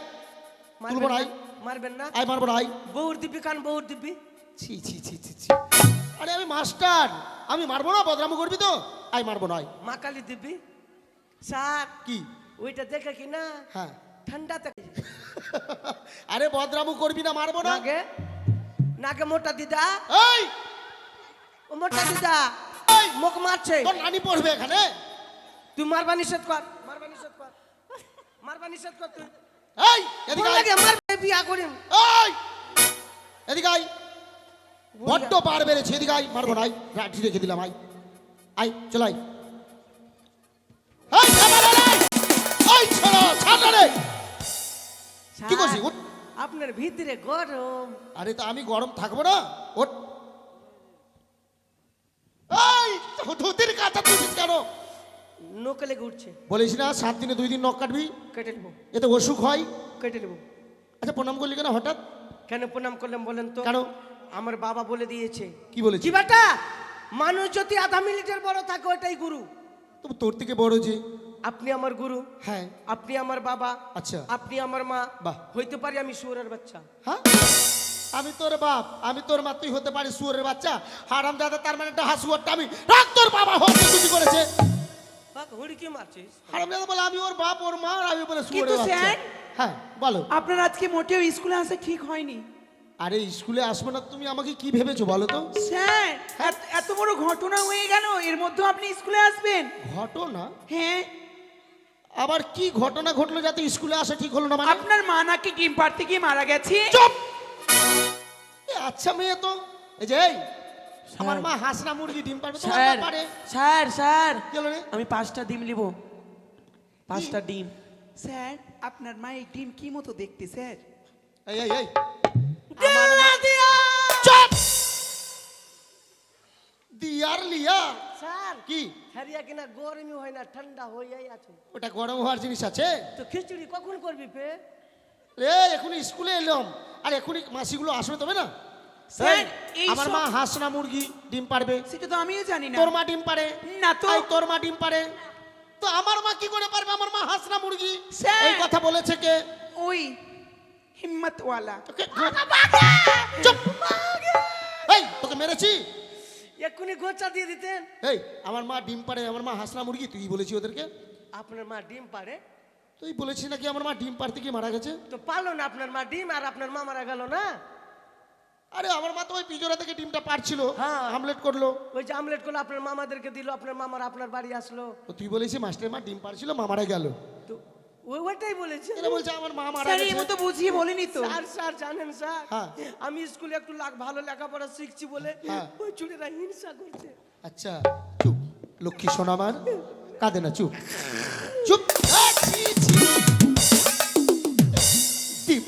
তুলবো না, আয়। মারবেন না? আয় মারবো না, আয়। বউর দিবি কান বউর দিবি? ছি ছি ছি ছি ছি। আরে আমি মাস্টার, আমি মারবো না? বদনাম করবি তো? আয় মারবো না, আয়। মা কালি দিবি? স্যার কি? ওইটা দেখে কি না হ্যাঁ। ঠান্ডাতে আরে বদনাম করবি না, মারবো না। নাগে নাগে মোটা দিদা, এই ও মোটা দিদা এই, মুখ মারছে। তোর নানি পড়বে এখানে। তুই মারবা নিষেধ কর, মারবা নিষেধ কর, মারবা নিষেধ কর। তুই এই এদিকে আয়। লাগে মারবে বিয়া করিম। এই এদিকে আয়। বড্ড পার বেড়েছে, এদিকে আয়। মারবো না, আয়। রাঠি রেখে দিলাম, আয়। আয় চল, আয়। এই ছাড়া রে, এই ছাড়া, ছাড়া রে। কি করছিস? উঠ। আপনার ভিতরে গরম। আরে তো আমি গরম থাকবো না? ওঠ। এই ধুতির কাঁথা তুলছিস কেন? নকলে ঘুরছে। বলিস না 7 দিনে 2 দিন নখ কাটবি, কেটে নেবো, এতে অসুখ হয়। কেটে নেবো। আচ্ছা প্রণাম করলি কেন হঠাৎ? কেন প্রণাম করলাম বলেন তো? কেন? আমার বাবা বলে দিয়েছে। কি বলেছি? কি বেটা, মানুষ যদি আধা মিনিটের বড় থাকে ওটাই গুরু। তবু তোর থেকে বড় যে। আপনি আমার গুরু, হ্যাঁ। আপনি আমার বাবা, আচ্ছা। আপনি আমার মা। বাহ। হইতে পারি আমি শুয়োরের বাচ্চা। হ্যাঁ, আমি তোর বাপ, আমি তোর মা, তুই হতে পারিস শুয়োরের বাচ্চা। হারামজাদা, তার মানে একটা হাসুয়ারটা আমি রাখ তোর বাবা হতে কিছু করেছে। বাক হুড়ি কি মারছিস? হারামজাদা বলে আমি ওর বাপ, ওর মা, আর আমি বলে কিন্তু শুয়োরের বাচ্চা। স্যার, হ্যাঁ বলো। আপনার আজকে মোটেও স্কুলে আসা ঠিক হয়নি। আরে স্কুলে আসবো না তুমি আমাকে কি ভেবেছো বলো তো? স্যার, এত বড় ঘটনা হয়ে গেল, এর মধ্যে আপনি স্কুলে আসবেন? ঘটনা? হ্যাঁ। আবার কি ঘটনা ঘটলো যাতে স্কুলে আসা ঠিক হলো না? মানে আপনার মা নাকি ডিম পাড়তে গিয়ে মারা গেছে। চুপ! এ আচ্ছা মেয়ে তো। এই যে এই, আমার মা হাঁসনা মুরগি ডিম পাড়ে, তোমার স্যার মা পারে? স্যার স্যার কি হলো রে? আমি 5টা ডিম নিব, 5টা ডিম। স্যার, আপনার মা এই ডিম কি মতো দেখতে স্যার? এই এই এই, দিল্লা দিয়া। চুপ! দিয়ার লিয়া স্যার কি? হারিয়া কিনা গরমই হয় না, ঠান্ডা হইয়াই আছে। ওটা গরম হওয়ার জিনিস আছে? তো খিচুড়ি কখন করবি ফে? রে এখনই স্কুলে এলাম, আর এখনই মাসিগুলো আসবে তবে না? স্যার, এই আমার মা হাঁসনা মুরগি ডিম পারবে, সেটা তো আমিও জানি না। তোর মা ডিম পারে না তো। এই তোর মা ডিম পারে, তো আমার মা কি করে পারবে? আমার মা হাঁসনা মুরগি। স্যার। এই কথা বলেছে কে? ওই হিম্মতওয়ালা। তোকে চুপ! এই তোকে মেরেছি? এক্ষুনি গোচা দিয়ে দিতেন। এই আমার মা ডিম পারে, আমার মা হাঁসনা মুরগি, তুই বলেছি ওদেরকে? আপনার মা ডিম পারে? তুই বলেছিস নাকি আমার মা ডিম পারতে গিয়ে মারা গেছে? তো পারলো না আপনার মা ডিম, আর আপনার মা মারা গেল না? আরে আমার মা তো ওই পিজোরা থেকে ডিমটা পারছিল, হ্যাঁ। আমলেট করলো। ওই যে আমলেট করলো আপনার মামাদেরকে দিল, আপনার মামারা আপনার বাড়ি আসলো। তো তুই বলেছিস মাস্টার মা ডিম পারছিল, মা মারা গেল। তো ওইটাই বলেছে এরা বলছে আমার মা মারা স্যার এই গেছে মতো বুঝিয়ে বলিনি তো স্যার স্যার জানেন স্যার হ্যাঁ। আমি স্কুলে একটু ভালো লেখাপড়া শিখছি বলে হ্যাঁ। ওই চুড়িরা হিংসা করছে আচ্ছা চুপ লক্ষ্মী সোনা আমার কাঁদে না চুপ চুপ ছি, ছি। দিব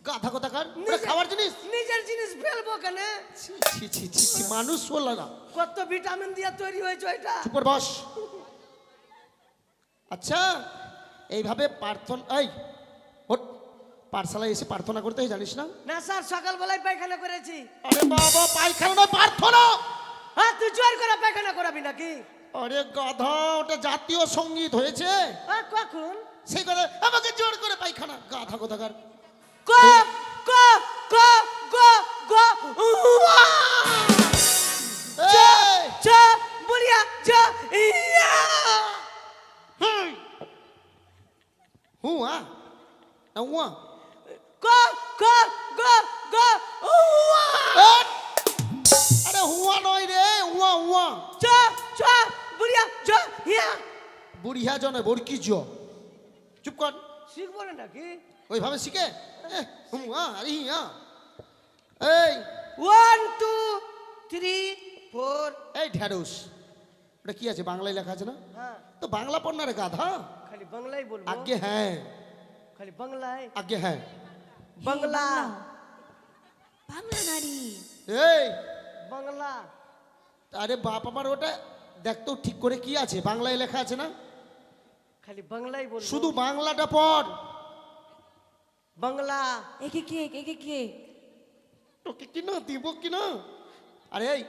গাধা কোথাকার ওটা খাবার জিনিস নিজের জিনিস ফেলবো কেন ছি, ছি, ছি, ছি, ছি, মানুষ বললা না কত ভিটামিন দিয়ে তৈরি হয়েছে এটা চুপ কর বস আচ্ছা এইভাবে প্রার্থনা এই ওঠ পাঠশালায় এসে প্রার্থনা করতে হয় জানিস না না স্যার সকালবেলায় পায়খানা করেছি আরে বাবা পায়খানা নয় প্রার্থনা হ্যাঁ তুই জোর করে পায়খানা করাবি নাকি আরে গাধা ওটা জাতীয় সঙ্গীত হয়েছে কখন সেই কথা আমাকে জোর করে পায়খানা গাধা কোথাকার ক ক ক গ গ উয়া চ এই, চ বুড়িয়া চ ইয়া হুয়া না হুয়া ক ক গ গ উয়া ওঠ! আরে হুয়া নয় রে হুয়া হুয়া চ চ বুড়িয়া চ ইয়া বুড়িয়া জ নয় বড়কি জ চুপ কর শিখবো না নাকি ওইভাবে শিখে হুয়া আরে হিয়া এই 1 2 3 4 এই ঢ্যাঁড়স ওটা কি আছে বাংলায় লেখা আছে না হ্যাঁ তো বাংলা পড় না রে গাধা খালি বাংলাই বলবো আগে হ্যাঁ খালি বাংলায় আগে হ্যাঁ বাংলা বাংলা নারী এই বাংলা আরে বাপ আমার ওটা দেখ তো ঠিক করে কি আছে বাংলায় লেখা আছে না খালি বাংলাই বলবো শুধু বাংলাটা পড় বাংলা একে কে তোকে কি না দিব কি না আরে এই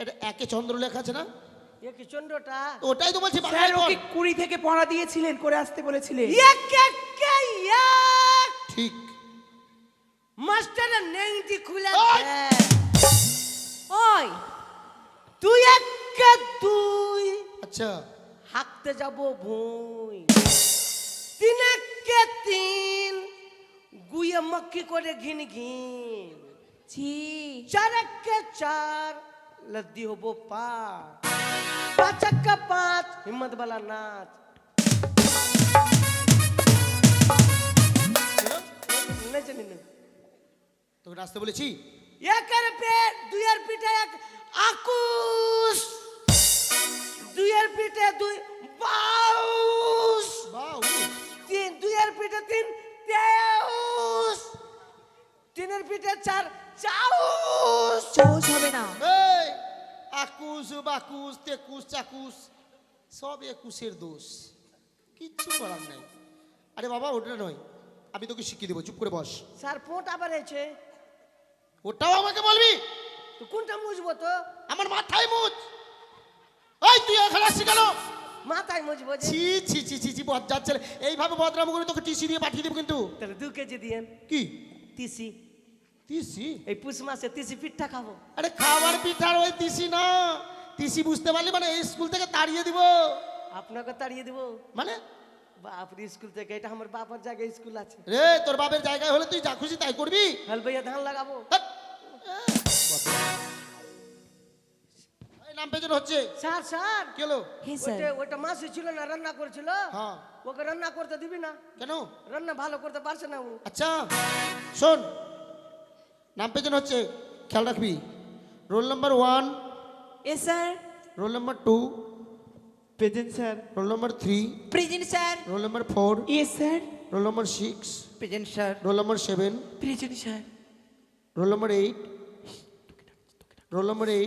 এটা একে চন্দ্র লেখা আছে না এ কি চন্দ্রটা ওটাই তো বলছি স্যার বাংলায় পড়। ওকে 20 থেকে পড়া দিয়েছিলেন করে আসতে বলেছিলেন এক এক এক ঠিক মাস্টারের নেংটি খুলে ওই! দে। ওই তুই একে দুই আচ্ছা হাঁকতে যাব ভুঁই তিন একে তিন গুয়ে মক্কি করে ঘিন ঘিন ছি চার একে চার লদ্দি হবো পাঁচ একে পাঁচ হিম্মত वाला নাচ नहीं जानी नहीं তোকে নাচতে বলেছি একের পেট দুইয়ের পিঠে এক আকুশ দুইয়ের পিঠে দুই বাউস বাউ তিন দুইয়ের পিঠে তিন তেউস তিনের পিঠে চার চাউস চৌজ হবে না এই আকুশ বাকুশ তেকুশ চাকুশ সব একুশের দোষ কিচ্ছু করার নাই আরে বাবা ওটা নয় আমি তোকে শিখিয়ে দেবো চুপ করে বস স্যার পোট আবার আছে ওটাও আমাকে বলবি তো কোনটা মুছবো তো আমার মাথায় মুচ এই তুই এখানে আসছি কেন মাথায় মুছবো যে ছি ছি ছি ছি ছি বজ্জাত ছেলে এইভাবে বদনাম করে তোকে টিসি দিয়ে পাঠিয়ে দেবো কিন্তু তাহলে 2 কেজি দিয়েন কি তিসি টিসি এই পুষ মাসে তিসি পিঠা খাবো আরে খাবার পিঠার ওই টিসি না টিসি বুঝতে পারলি মানে এই স্কুল থেকে তাড়িয়ে দিব আপনাকে তাড়িয়ে দেবো মানে বাপরে স্কুল থেকে এটা আমার বাবার জায়গায় স্কুল আছে রে তোর বাপের জায়গায় হলে তুই যা খুশি তাই করবি হল ভাইয়া ধান লাগাবো হাট! এই নাম পেছনে হচ্ছে স্যার স্যার কি হলো হে স্যার ওইটা মাসি ছিল না রান্না করেছিল হ্যাঁ ওকে রান্না করতে দিবি না কেন রান্না ভালো করতে পারছে না ও আচ্ছা শোন নাম পেছনে হচ্ছে খেয়াল রাখবি রোল নাম্বার 1 এ sir roll number 2 present sir roll number 3 present sir roll number 4 yes sir roll number 6 present sir roll number 7 present sir roll number 8 roll number 8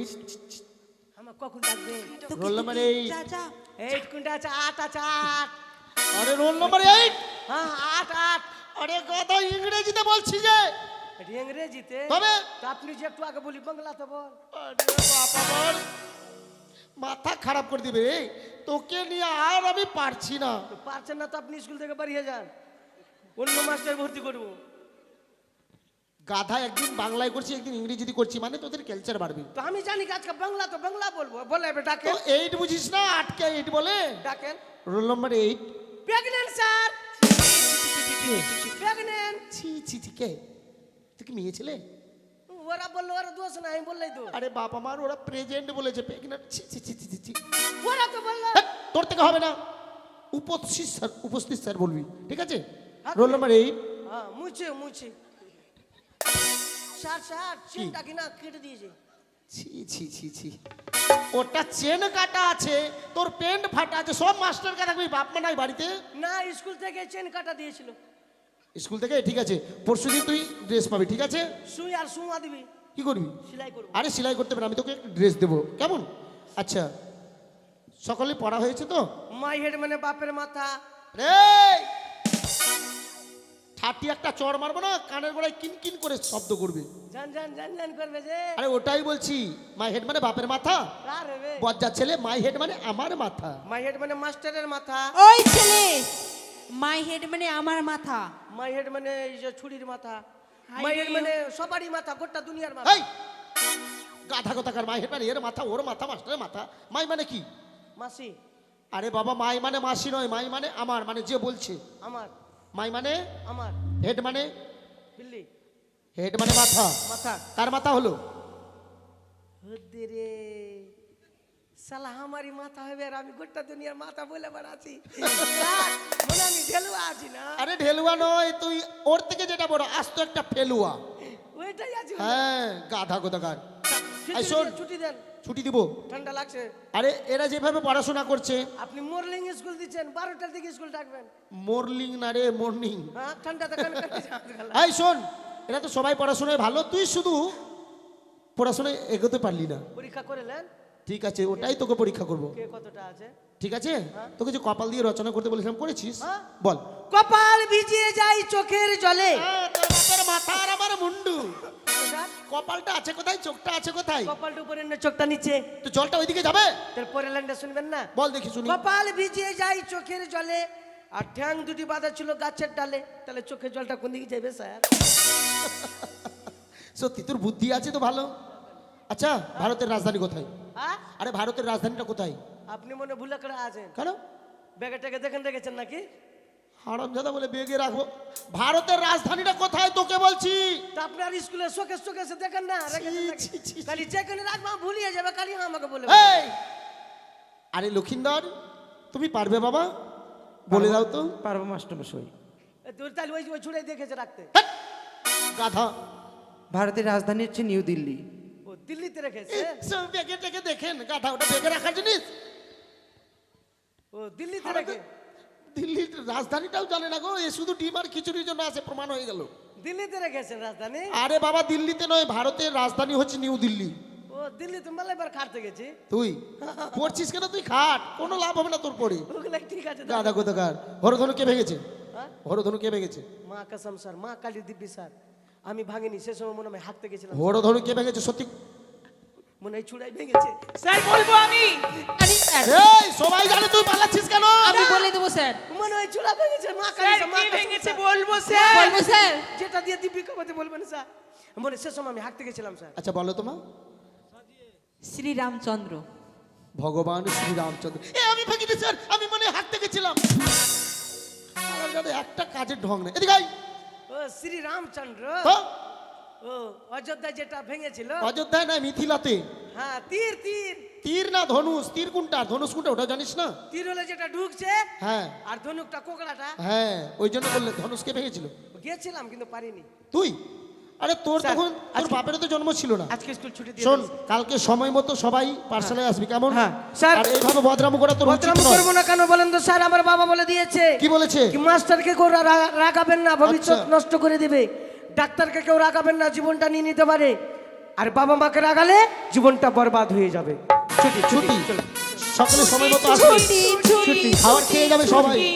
আমার কখন ডাকবে রোল নাম্বার 8 যা যা 8 কোনটা আছে 8 আছে 8 আরে রোল নাম্বার 8 হ্যাঁ 8 8 আরে কথা ইংরেজিতে বলছি যে এটা ইংরেজিতে তবে তো আপনি যে একটু আগে বলি বাংলা তো বল আরে বাবা বল মাথা খারাপ করে দিবে রে তোকে নিয়ে আর আমি পারছি না তো পারছেন না তো আপনি স্কুল থেকে বেরিয়ে যান অন্য মাস্টার ভর্তি করবো গাধা একদিন বাংলায় করছি একদিন ইংরেজিতে করছি মানে তোদের কালচার বাড়বে তো আমি জানি কি আজকে বাংলা তো বাংলা বলবো বলে এবার তো ডাকেন 8 বুঝিস না 8 কে 8 বলে ডাকেন role number 8 pregnant sir pregnant ছি ছি ছি কে তুই কি মেয়ে ছেলে ওরা বললো ওরা দোষ না আমি বললাই তো আরে বাপ আমার ওরা প্রেজেন্ট বলেছে প্রেগনেন্ট ছি ছি ছি ছি ছি ওরা তো বললো হ্যাট, তোর থেকে হবে না উপস্থিত স্যার বলবি, ঠিক আছে? Role number 8। হ্যাঁ মুছে মুছে স্যার স্যার চেনটা কিনা কেটে দিয়েছে। ছি ছি ছি ছি, ওটা চেন কাটা আছে, তোর প্যান্ট ফাটা আছে, সব মাস্টার কা থাকবি, বাপ মা নাই বাড়িতে? না স্কুল থেকে চেন কাটা দিয়েছিল। স্কুল থেকে? ঠিক আছে, পরশুদিন তুই ড্রেস পাবি, ঠিক আছে? সুই আর সুমা দিবি, কি করবি? সেলাই করবো। আরে সেলাই করতে পারে, আমি তোকে ড্রেস দেবো, কেমন? আচ্ছা, সকলে পড়া হয়েছে তো? মাই হেড মানে বাপের মাথা। রে ঠাটি একটা চড় মারবো না, কানের গোড়ায় কিন কিন করে শব্দ করবে। জান জান জান জান করবে যে। আরে ওটাই বলছি, মাই হেড মানে বাপের মাথা, কার হবে? বজ্জার ছেলে। মাই হেড মানে আমার মাথা। মাই হেড মানে মাস্টারের মাথা। ওই ছেলে, মাই হেড মানে আমার মাথা। মাই হেড মানে এই যে ছুরির মাথা। মাই হেড মানে সবারই মাথা, গোটা দুনিয়ার মাথা। এই গাধা কথাকার, মাই হেড মানে এর মাথা, ওর মাথা, মাস্টারের মাথা। মাই মানে কি? মাসি। আরে বাবা, মাই মানে মাসি নয়, মাই মানে আমার, মানে যে বলছে। আমার। মাই মানে আমার। হেড মানে? বিল্লি। হেড মানে মাথা। মাথা। কার মাথা হলো? হদ্দে রে সালা আমারই মাথা হবে আর আমি গোটা দুনিয়ার মাথা বলে বেড়াচ্ছি। স্যার, মনে আমি ঢেলুয়া আছি না? আরে ঢেলুয়া নয়, তুই ওর থেকে যেটা বড়, আস্ত একটা ফেলুয়া। ওইটাই আছি। হ্যাঁ, গাধা কোথাকার। এই ছুটি শোন, দেন, ছুটি দেন, ছুটি দিব। ঠান্ডা লাগছে। আরে এরা যেভাবে পড়াশোনা করছে। আপনি মর্নিং স্কুল দিচ্ছেন, 12টার দিকে স্কুল ডাকবেন। মর্নিং না রে, মর্নিং। হ্যাঁ ঠান্ডাতে কান কাটতে যাবে। এই শোন, এরা তো সবাই পড়াশোনায় ভালো, তুই শুধু পড়াশোনায় এগোতে পারলি না। পরীক্ষা করেলেন? ঠিক আছে, ওটাই তোকে পরীক্ষা করব, কে কতটা আছে? ঠিক আছে? তোকে যে কপাল দিয়ে রচনা করতে বলেছিলাম, করেছিস? হ্যাঁ। বল। কপাল ভিজিয়ে যায় চোখের জলে। তোর বাপের মাথা আর আমার মুন্ডু। স্যার, কপালটা আছে কোথায়, চোখটা আছে কোথায়? কপালটা উপরে না চোখটা নিচে? তো জলটা ওইদিকে যাবে? তারপরে লাইনটা শুনবেন না? বল দেখি শুনি। কপাল ভিজিয়ে যায় চোখের জলে আর ঠ্যাং দুটি বাঁধা ছিল গাছের ডালে। তাহলে চোখের জলটা কোন দিকে যাবে স্যার? সত্যি তোর বুদ্ধি আছে তো ভালো। আচ্ছা, ভারতের রাজধানী কোথায়? হ্যাঁ? আরে ভারতের রাজধানীটা কোথায়? আপনি মনে ভুলে করে আছেন। কেন? ব্যাগেটাকে দেখেন রেখেছেন নাকি? হারামজাদা বলে বেগে রাখবো। ভারতের রাজধানীটা কোথায় তোকে বলছি? তা আপনার স্কুলে শোকেস শোকেসে দেখেন না রেখেছেন নাকি? ছি, ছি, ছি। খালি যেখানে রাখবো ভুলিয়ে যাবে, খালি আমাকে বলে। এই! আরে লক্ষিন্দর, তুমি পারবে বাবা? বলে দাও তো। পারবো মাস্টারমশাই। তোর তাহলে ওই ওই ছুড়ে দেখেছে রাখতে। হ্যাট! গাধা। ভারতের রাজধানী হচ্ছে নিউ দিল্লি। ও দিল্লিতে রেখেছে। সব বেগে টেকে দেখেন, গাধা, ওটা বেগে রাখার জিনিস। ও দিল্লিতে আরে রেখে। দিল্লির রাজধানীটাও জানে না গো, এ শুধু ডিম আর খিচুড়ির জন্য আছে, প্রমাণ হয়ে গেল। দিল্লিতে রেখেছেন রাজধানী? আরে বাবা, দিল্লিতে নয়, ভারতের রাজধানী হচ্ছে নিউ দিল্লি। ও দিল্লি তুমি এবার খাটতে গেছি। তুই পড়ছিস কেন? তুই খাট, কোনো লাভ হবে না তোর পড়ে। ওগুলো ঠিক আছে। গাধা কোথাকার। হরধনু কে ভেঙেছে? হ্যাঁ? হরধনু কে ভেঙেছে? মা কসম স্যার, মা কালী দিব্যি স্যার, আমি ভাঙিনি। সে সময় মনে হয় হাঁটতে গেছিলাম, হরধনু কে ভেঙেছে সত্যি? মনে হয় চূড়াই ভেঙেছে। স্যার বলবো আমি। আরে স্যার, এই সবাই জানে, তুই পালাচ্ছিস কেন? আমি বলে দেবো স্যার। মনে হয় চূড়া ভেঙেছে। মা কালী স্যার মা কি কসম ভেঙেছে স্যার। বলবো স্যার। বলবো স্যার? যেটা দিয়ে দিব্যি কমাতে বলবেন স্যার। মনে সে সময় আমি হাঁটতে গেছিলাম স্যার। আচ্ছা বলো তোমা। শ্রীরামচন্দ্র। ভগবান শ্রী রামচন্দ্র। এ আমি ভাগিনি স্যার, আমি মানে হাঁটতে গেছিলাম। আলাদা একটা কাজের ঢং নেই। এদিকে আয়। ও শ্রী রামচন্দ্র। তো ও অযোধ্যা যেটা ভেঙেছিল। অযোধ্যায় না, মিথিলাতে। হ্যাঁ তীর তীর। তীর না ধনুষ? তীর কোনটা, ধনুষ কোনটা, ওটা জানিস না? তীর হলে যেটা ঢুকছে, হ্যাঁ আর ধনুকটা কোকড়াটা। হ্যাঁ, ওই জন্য বললে ধনুষ কে ভেঙেছিল? গেছিলাম কিন্তু পারিনি। তুই? আরে তোর স্যার, তখন তোর বাপেরও তো জন্ম ছিল না। আজকে স্কুল ছুটি দিয়ে শোন, দিয়েছে। কালকে সময় মতো সবাই পাঠশালায় আসবি, কেমন? হ্যাঁ, স্যার। আর এইভাবে বদরাম করা তোর উচিত বদনাম নয়। করবো না কেন বলেন তো স্যার? আমার বাবা বলে দিয়েছে কি বলেছে? কি মাস্টারকে কেউ রাগাবেন না, ভবিষ্যৎ আচ্ছা। নষ্ট করে দিবে। ডাক্তারকে কেউ রাগাবেন না, জীবনটা নিয়ে নিতে পারে। আর বাবা মাকে রাগালে জীবনটা বরবাদ হয়ে যাবে। ছুটি ছুটি। সকলে সময় মতো আসবে, ছুটি, ছুটি, খাবার খেয়ে যাবে সবাই। ছুটি।